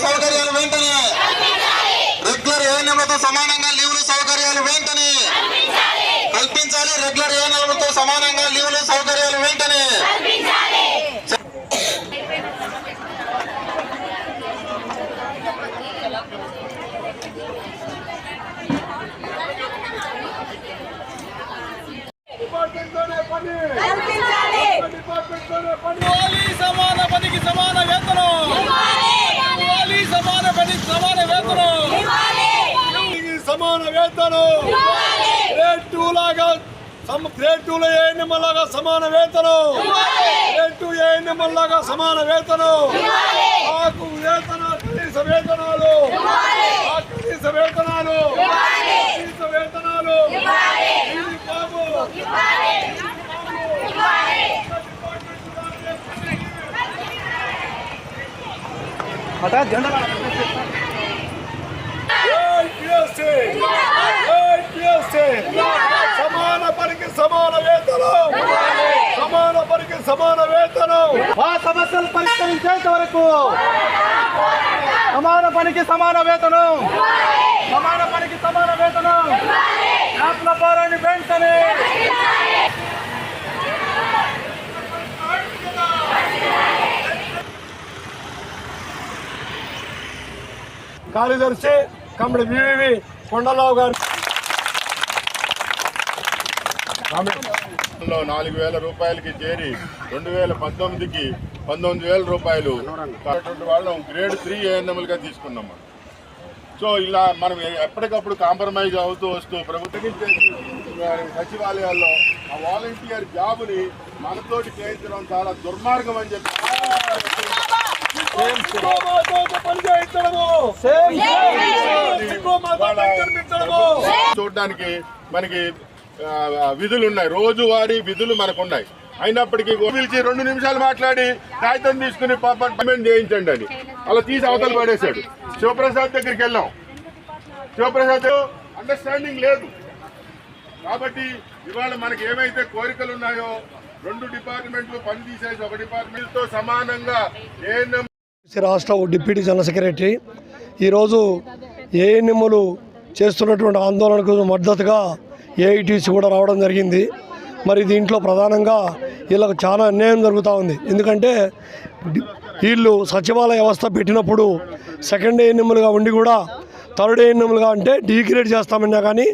సౌకర్యాలు వెంటనే రెగ్యులర్ ఏఎన్ఎంలతో సమానంగా లీవులు సౌకర్యాలు వెంటనే కల్పించాలి. రెగ్యులర్ ఏఎన్ఎంలతో సమానంగా లీవులు సౌకర్యాలు వెంటనే సమాన పనికి సమాన వేతనం, సమాన పనికి సమాన వేతనం, సమాన వేతనం. గ్రేడ్ 2 లాగా గ్రేడ్ 2లో ఏఎన్ఎం లాగా సమాన వేతనం, గ్రేడ్ 2 ఏఎన్ఎం లాగా సమాన వేతనం. మాకు వేతనాలు కనీస వేతనాలు, కనీస వేతనాలు, కనీస వేతనాలు బాబు. సమాన పనికి సమాన వేతనం, సమాన పనికి సమాన వేతనం. ఆ సమస్యలు పరిష్కరించేంత వరకు సమాన పనికి సమాన వేతనం, సమాన పనికి సమాన వేతనం. ఆత్మ పోరాని వెంటనే కార్యదర్శి కమ్మడి వివి కొండలరావు గారు 4,000 రూపాయలకి చేరి 2019కి 19,000 రూపాయలు వాళ్ళం గ్రేడ్ 3 ఏఎన్ఎంలుగా తీసుకున్నాం. సో ఇలా మనం ఎప్పటికప్పుడు కాంప్రమైజ్ అవుతూ వస్తూ ప్రభుత్వం సచివాలయాల్లో ఆ వాలంటీర్ జాబుని మనతోటి చేయించడం చాలా దుర్మార్గం అని చెప్పి చూడడానికి మనకి విధులు ఉన్నాయి, రోజువారీ విధులు మనకు ఉన్నాయి. అయినప్పటికీ పిలిచి 2 నిమిషాలు మాట్లాడి కాగితం తీసుకుని పేమెంట్ చేయించండి అని అలా తీసి అవతల పడేశాడు. శివప్రసాద్ దగ్గరికి వెళ్ళాం, శివప్రసాద్ అండర్స్టాండింగ్ లేదు. కాబట్టి ఇవాళ మనకి ఏమైతే కోరికలు ఉన్నాయో 2 డిపార్ట్మెంట్లు పని తీసేసి 1 డిపార్ట్మెంట్తో సమానంగా ఏఎన్ఎం రాష్ట్ర డిప్యూటీ జనరల్ సెక్రటరీ ఈరోజు ఏఎన్ఎంలు చేస్తున్నటువంటి ఆందోళనకు మద్దతుగా ఏఐటీసీ కూడా రావడం జరిగింది. మరి దీంట్లో ప్రధానంగా వీళ్ళకు చాలా అన్యాయం జరుగుతూ ఉంది. ఎందుకంటే వీళ్ళు సచివాలయ వ్యవస్థ పెట్టినప్పుడు సెకండ్ ఏఎన్ఎంలుగా ఉండి కూడా థర్డ్ ఏఎన్ఎంలుగా అంటే డిగ్రేడ్ చేస్తామన్నా కానీ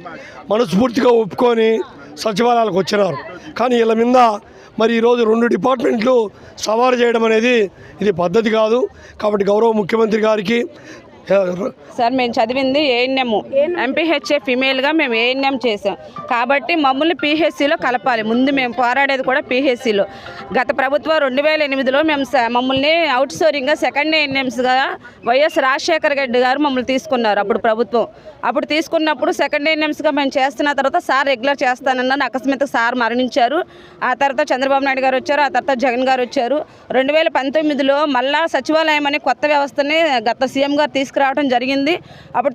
మనస్ఫూర్తిగా ఒప్పుకొని సచివాలయాలకు వచ్చినారు. కానీ వీళ్ళ మీద మరి ఈరోజు 2 డిపార్ట్మెంట్లు సవారు చేయడం అనేది ఇది పద్ధతి కాదు. కాబట్టి గౌరవ ముఖ్యమంత్రి గారికి సార్ మేము చదివింది ఏఎన్ఎం, ఎంపీహెచ్ఏ ఫిమేల్గా మేము ఏఎన్ఎం చేసాం. కాబట్టి మమ్మల్ని పీహెచ్సీలో కలపాలి. ముందు మేము పోరాడేది కూడా పీహెచ్సీలో. గత ప్రభుత్వం 2008లో మేము మమ్మల్ని అవుట్ సోరింగ్గా సెకండ్ ఏఎన్ఎంస్గా వైఎస్ రాజశేఖర రెడ్డి గారు మమ్మల్ని తీసుకున్నారు. అప్పుడు తీసుకున్నప్పుడు సెకండ్ ఏఎన్ఎంస్గా మేము చేస్తున్న తర్వాత సార్ రెగ్యులర్ చేస్తానన్నారు. అకస్మాత్తుగా సార్ మరణించారు. ఆ తర్వాత చంద్రబాబు నాయుడు గారు వచ్చారు, ఆ తర్వాత జగన్ గారు వచ్చారు. 2019లో మళ్ళా సచివాలయం అనే కొత్త వ్యవస్థని గత సీఎం గారు తీసుకురావడం జరిగింది. అప్పుడు